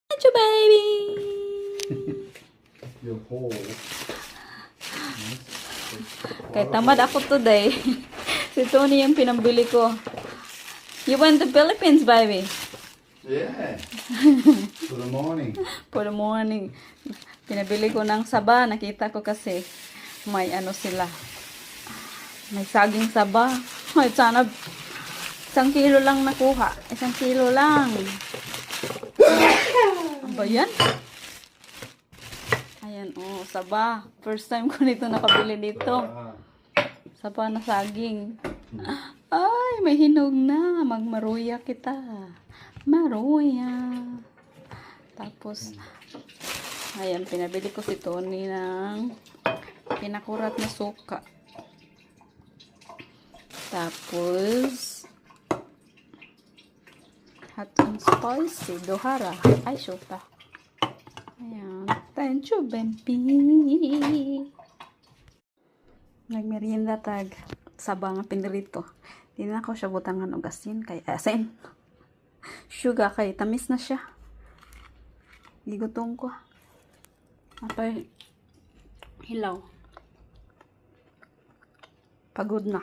Thank you, baby. Your whole. Kay tamad ako today. Si Tony yung pinambili ko. You went to Philippines, baby. Yeah. For the morning. For the morning. Pinabili ko ng saba. Nakita ko kasi may ano sila. May saging saba. Ay, sana 1 kilo lang nakuha. 1 kilo lang. Ano ba yan? Ayan, oh, saba. First time ko nito nakabili dito. Saba na saging. Ay, may hinog na. Magmaruya kita. Maruya. Tapos, ayan, pinabili ko si Tony ng pinakurat na suka. Tapos, hot and spicy, dohara. Ay, syuta. Ayan. Thank you, baby. Nagmerienda tag. Saba nga pinirito. Di na ko siya butangan og asin. Kay asin. Sugar kay tamis na siya. Gigutong ko. Apay hilaw. Pagod na.